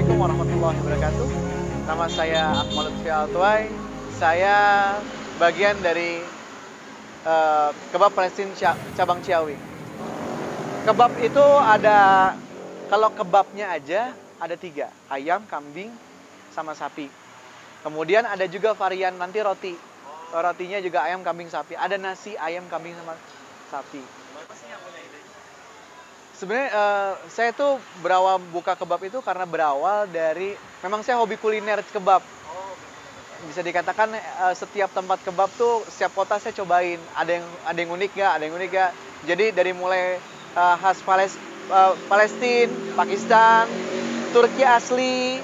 Assalamualaikum warahmatullahi wabarakatuh. Nama saya Akmal Lutfi Altway. Saya bagian dari Kebab Palestina cabang Ciawi. Kebab itu ada, kalau kebabnya aja ada 3, ayam, kambing, sama sapi. Kemudian ada juga varian nanti roti. Rotinya juga ayam, kambing, sapi. Ada nasi, ayam, kambing, sama sapi. Sebenarnya saya tuh berawal buka kebab itu karena berawal dari, memang saya hobi kuliner kebab. Bisa dikatakan setiap tempat kebab tuh setiap kota saya cobain. Ada yang unik nggak, ada yang unik nggak. Jadi dari mulai khas Palestina, Pakistan, Turki asli,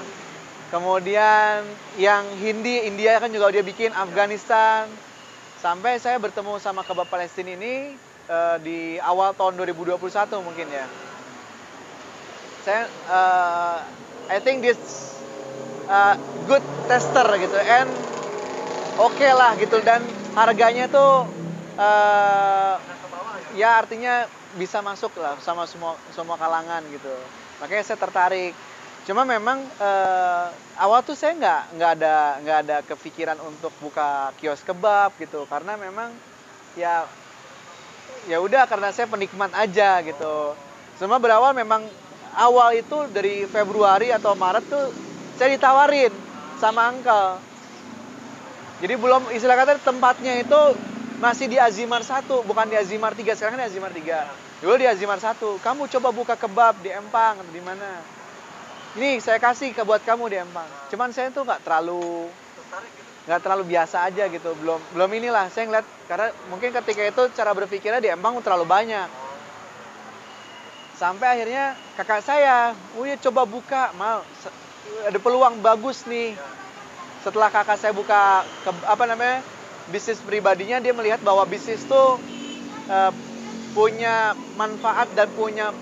kemudian yang Hindi, India kan juga dia bikin, Afghanistan. Sampai saya bertemu sama kebab Palestina ini di awal tahun 2021 mungkin ya. Saya I think this good tester gitu, and oke lah gitu, dan harganya tuh ya artinya bisa masuk lah sama semua kalangan gitu. Makanya saya tertarik. Cuma memang awal tuh saya nggak ada kepikiran untuk buka kios kebab gitu, karena memang ya udah, karena saya penikmat aja gitu. Semua berawal memang awal itu dari Februari atau Maret tuh saya ditawarin sama uncle. Jadi belum, istilah kata tempatnya itu masih di Azimar 1, bukan di Azimar 3. Sekarang kan di Azimar 3. Dulu di Azimar 1. Kamu coba buka kebab di Empang atau di mana? Ini saya kasih buat kamu di Empang. Cuman saya tuh nggak terlalu biasa aja gitu. Belum inilah saya ngeliat, karena mungkin ketika itu cara berpikirnya di Empang terlalu banyak. Sampai akhirnya kakak saya, ya coba buka, ada peluang bagus nih. Setelah kakak saya buka bisnis pribadinya, dia melihat bahwa bisnis tuh punya manfaat dan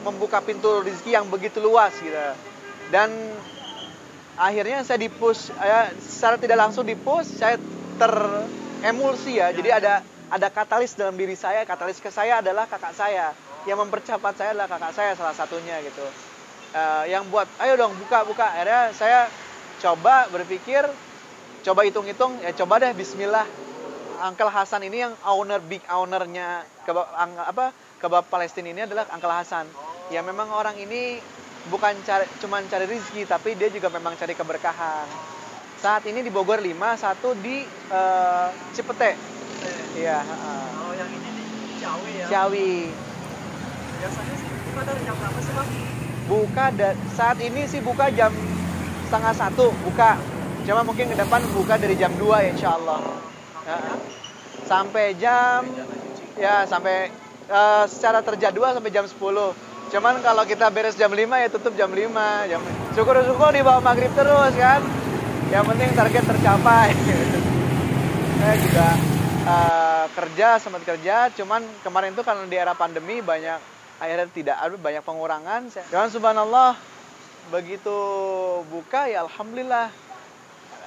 membuka pintu rezeki yang begitu luas gitu. Dan akhirnya saya di-push, secara tidak langsung di-push, saya teremulsi ya. Jadi ada katalis dalam diri saya. Katalis ke saya adalah kakak saya. Yang mempercepat saya adalah kakak saya salah satunya gitu. Yang buat, ayo dong buka. Akhirnya saya coba berpikir, coba hitung-hitung, ya coba deh bismillah. Uncle Hasan ini yang big ownernya kebab Palestina ini adalah Uncle Hasan. Ya memang orang ini bukan cuman cari rezeki, tapi dia juga memang cari keberkahan. Saat ini di Bogor 5, satu di Cipete. Iya. Oh, yang ini di Ciawi ya? Ciawi. Biasanya sih buka dari jam berapa sih, Bang? Saat ini sih buka jam 12:30 buka. Cuma mungkin ke depan buka dari jam 2 ya, insya Allah. Sampai jam secara terjadwal sampai jam 10. Cuman kalau kita beres jam 5 ya tutup jam 5. Syukur-syukur di bawah maghrib terus kan. Yang penting target tercapai. Saya juga sempat kerja. Cuman kemarin itu karena di era pandemi akhirnya banyak pengurangan. Cuman subhanallah, begitu buka ya alhamdulillah.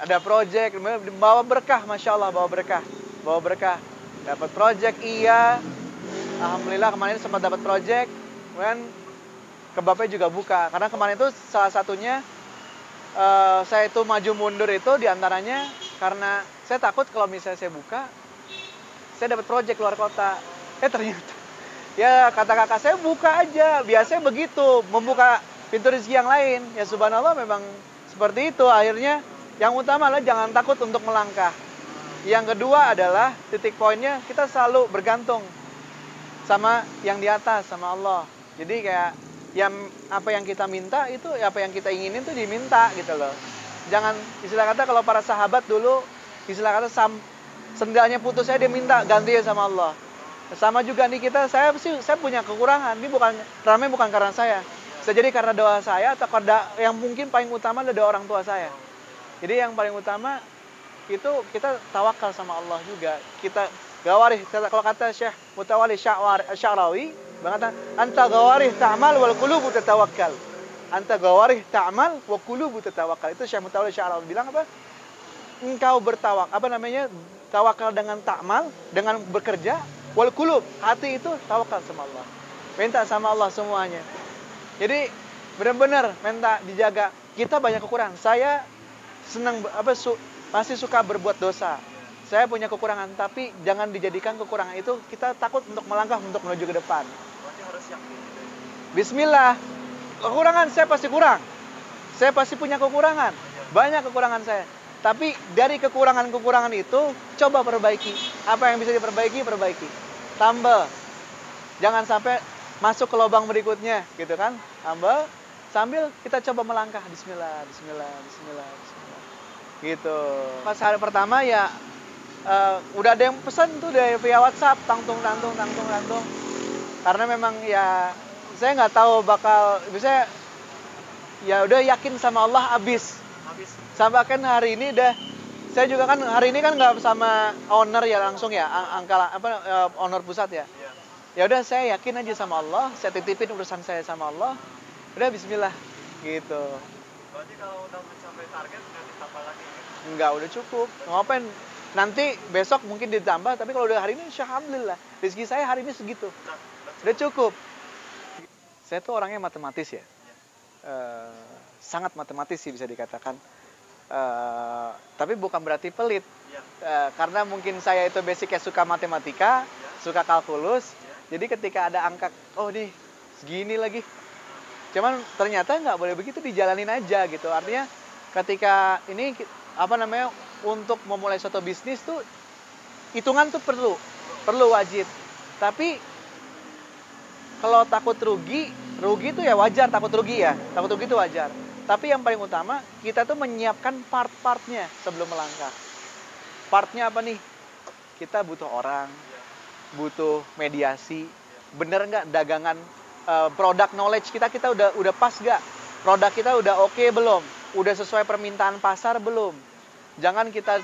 Ada project, bawa berkah, Masya Allah, bawa berkah. Dapat project, iya. Alhamdulillah kemarin sempat dapat project. Kemudian kebabnya juga buka. Karena kemarin itu salah satunya saya itu maju mundur itu diantaranya karena saya takut kalau misalnya saya buka, saya dapat project luar kota. Ternyata ya kata kakak saya, buka aja. Biasanya begitu, membuka pintu rezeki yang lain. Ya subhanallah memang seperti itu. Akhirnya yang utama adalah jangan takut untuk melangkah. Yang kedua adalah titik poinnya kita selalu bergantung sama yang di atas, sama Allah. Jadi kayak apa yang kita minta itu, apa yang kita inginin tuh diminta gitu loh. Jangan, istilah kata kalau para sahabat dulu, istilah kata sendalnya putus saya, dia minta ganti sama Allah. Sama juga nih kita, saya punya kekurangan. Ini ramai bukan karena saya. Bisa jadi karena doa saya, atau karena yang mungkin paling utama adalah doa orang tua saya. Jadi yang paling utama itu kita tawakal sama Allah juga. Kita gawarih, kalau kata Syekh Mutawalli Sya'rawi, berkata, anta gawarih ta'mal wal qulubu tatawakkal. Anta gawarih ta'mal wa qulubu tatawakkal. Itu Syekh Mutawalli Sya'rawi bilang apa? Engkau tawakal dengan ta'mal, dengan bekerja, wal qulub, hati itu tawakal sama Allah. Minta sama Allah semuanya. Jadi benar-benar minta dijaga. kita banyak kekurangan. Saya senang masih suka berbuat dosa. Saya punya kekurangan, tapi jangan dijadikan kekurangan itu kita takut untuk melangkah untuk menuju ke depan. Berarti harus yakin. Bismillah. Kekurangan saya pasti kurang. Saya pasti punya kekurangan. Banyak kekurangan saya. Tapi dari kekurangan-kekurangan itu coba perbaiki. Apa yang bisa diperbaiki, perbaiki. Tambah. Jangan sampai masuk ke lubang berikutnya, gitu kan? Tambah sambil kita coba melangkah. Bismillah, bismillah, bismillah, bismillah. Gitu. Pas hari pertama ya udah ada yang pesan tuh dari via WhatsApp, tangtung. Karena memang ya saya nggak tahu bakal bisa ya udah yakin sama Allah habis. Sampai kan hari ini saya juga kan hari ini kan nggak sama owner ya langsung ya owner pusat ya. Ya udah saya yakin aja sama Allah, saya titipin urusan saya sama Allah. Udah bismillah gitu. Berarti kalau udah mencapai target nggak ditambah lagi? Enggak, udah cukup. Ngapain? Nanti besok mungkin ditambah, tapi kalau udah hari ini alhamdulillah. Rezeki saya hari ini segitu. Udah cukup. Saya tuh orangnya matematis ya. Sangat matematis sih bisa dikatakan. Tapi bukan berarti pelit. Karena mungkin saya itu basicnya suka matematika, suka kalkulus. Jadi ketika ada angka, oh nih segini lagi. Cuman ternyata nggak boleh begitu, dijalanin aja gitu. Artinya ketika ini untuk memulai suatu bisnis tuh hitungan tuh perlu wajib. Tapi kalau takut rugi itu ya wajar takut rugi ya. Takut rugi itu wajar. Tapi yang paling utama kita tuh menyiapkan part-partnya sebelum melangkah. Partnya apa nih? Kita butuh orang, butuh mediasi. Bener nggak dagangan produk knowledge kita udah pas nggak? Produk kita udah oke belum? Udah sesuai permintaan pasar belum? Jangan kita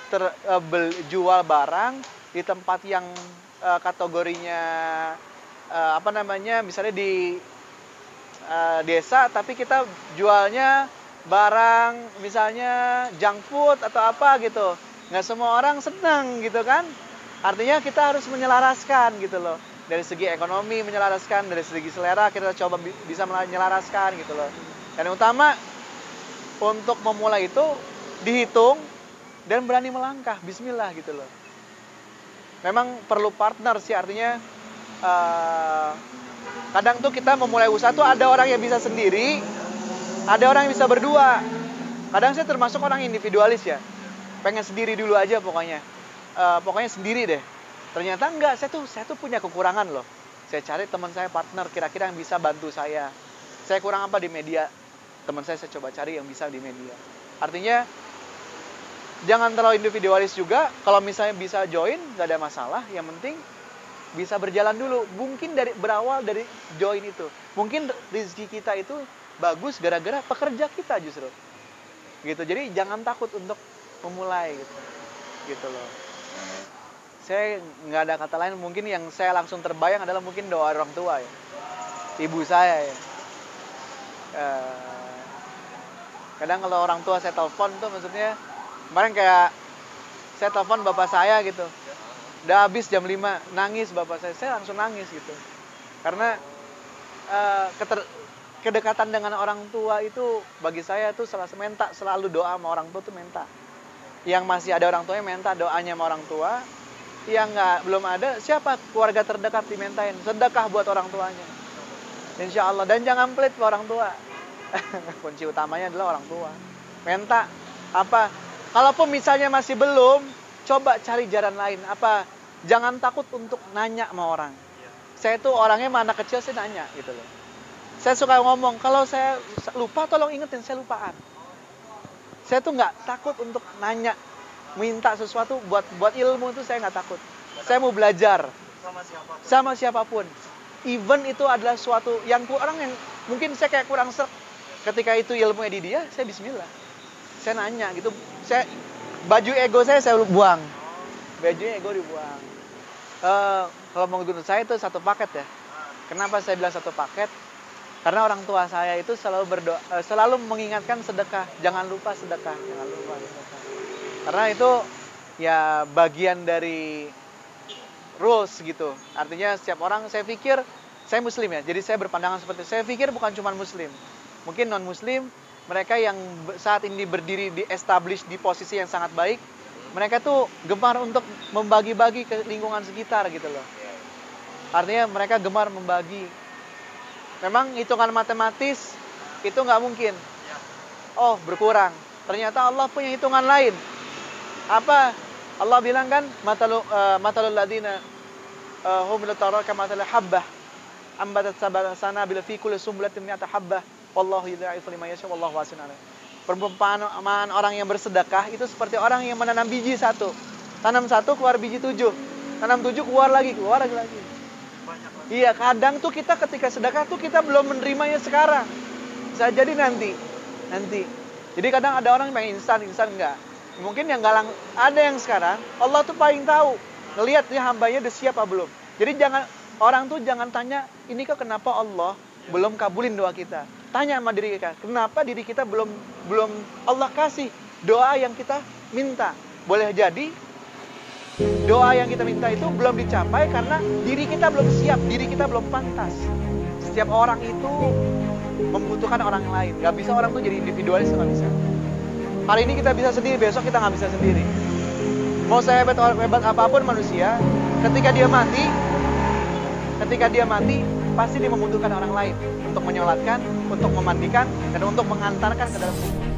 jual barang di tempat yang kategorinya misalnya di desa, tapi kita jualnya barang misalnya junk food atau apa gitu. Nggak semua orang senang gitu kan. Artinya kita harus menyelaraskan gitu loh. Dari segi ekonomi menyelaraskan, dari segi selera kita coba bisa menyelaraskan gitu loh. Dan yang utama untuk memulai itu dihitung dan berani melangkah, bismillah gitu loh. Memang perlu partner sih, artinya kadang tuh kita memulai usaha tuh ada orang yang bisa sendiri, ada orang yang bisa berdua. Kadang saya termasuk orang individualis ya, pengen sendiri dulu aja pokoknya. Pokoknya sendiri deh. Ternyata enggak, saya tuh punya kekurangan loh. Saya cari teman saya partner kira-kira yang bisa bantu saya. Saya kurang apa di media? Teman saya coba cari yang bisa di media. Artinya jangan terlalu individualis juga. Kalau misalnya bisa join, nggak ada masalah. Yang penting bisa berjalan dulu. Mungkin berawal dari join itu. Mungkin rezeki kita itu bagus gara-gara pekerja kita justru. Gitu. Jadi jangan takut untuk memulai gitu. Gitu loh. Saya nggak ada kata lain. Mungkin yang saya langsung terbayang adalah mungkin doa orang tua ya. Ibu saya ya. Kadang kalau orang tua saya telepon tuh maksudnya kemarin kayak saya telepon bapak saya gitu. Udah habis jam 5, nangis bapak saya langsung nangis gitu. Karena kedekatan dengan orang tua itu bagi saya tuh selalu doa sama orang tua tuh minta. Yang masih ada orang tuanya minta doanya sama orang tua. Yang belum ada, siapa keluarga terdekat dimintain sedekah buat orang tuanya. Insya Allah. Dan jangan pelit ke orang tua. Kunci utamanya adalah orang tua. Minta apa? Kalaupun misalnya masih belum, coba cari jalan lain. Apa? Jangan takut untuk nanya sama orang. Saya tuh orangnya mana kecil saya nanya gitu loh. Saya suka ngomong, kalau saya lupa tolong ingetin, saya lupaan. Saya tuh nggak takut untuk nanya, minta sesuatu buat ilmu itu saya nggak takut. Saya mau belajar sama siapapun. Even itu adalah suatu yang orang yang mungkin saya kayak kurang serk. Ketika itu ilmunya di dia, saya bismillah. Saya nanya gitu. Baju ego saya buang. Baju ego dibuang. Kalau menurut saya itu satu paket ya. Kenapa saya bilang satu paket? Karena orang tua saya itu selalu mengingatkan sedekah. Jangan lupa sedekah. Karena itu ya bagian dari rules gitu. Artinya setiap orang, saya pikir saya muslim ya. Jadi saya berpandangan seperti itu. Saya pikir bukan cuma muslim. Mungkin non muslim mereka yang saat ini berdiri di establish di posisi yang sangat baik, mereka tuh gemar untuk membagi-bagi ke lingkungan sekitar gitu loh. Artinya mereka gemar membagi. Memang hitungan matematis itu nggak mungkin. Oh, berkurang. Ternyata Allah punya hitungan lain. Apa? Allah bilang kan, matalul ladina hum lataraka matal habbah ambatat sabana bil fi kulli sumbulatin mi'ata habbah wallahu yudha'ifu liman yasha wallahu wasi'un alim. Perumpamaan orang yang bersedekah itu seperti orang yang menanam biji satu. Tanam satu keluar biji 7. Tanam 7 keluar lagi. Banyak lah. Iya, kadang tuh kita ketika sedekah tuh kita belum menerimanya sekarang. Bisa jadi nanti. Jadi kadang ada orang yang pengen instan enggak. Mungkin yang galang ada yang sekarang Allah tuh paling tahu. Ngelihat nih hambanya udah siap apa belum. Jadi orang tuh jangan tanya, ini kok kenapa Allah belum kabulin doa kita. Tanya sama diri kita, kenapa diri kita belum Allah kasih doa yang kita minta. Boleh jadi doa yang kita minta itu belum dicapai karena diri kita belum siap, diri kita belum pantas. Setiap orang itu membutuhkan orang lain. Gak bisa orang tuh jadi individualis, gak bisa. Hari ini kita bisa sendiri, besok kita gak bisa sendiri. Mau sehebat apapun manusia, ketika dia mati, pasti dia membutuhkan orang lain untuk menyolatkan, untuk memandikan, dan untuk mengantarkan ke dalam kubur.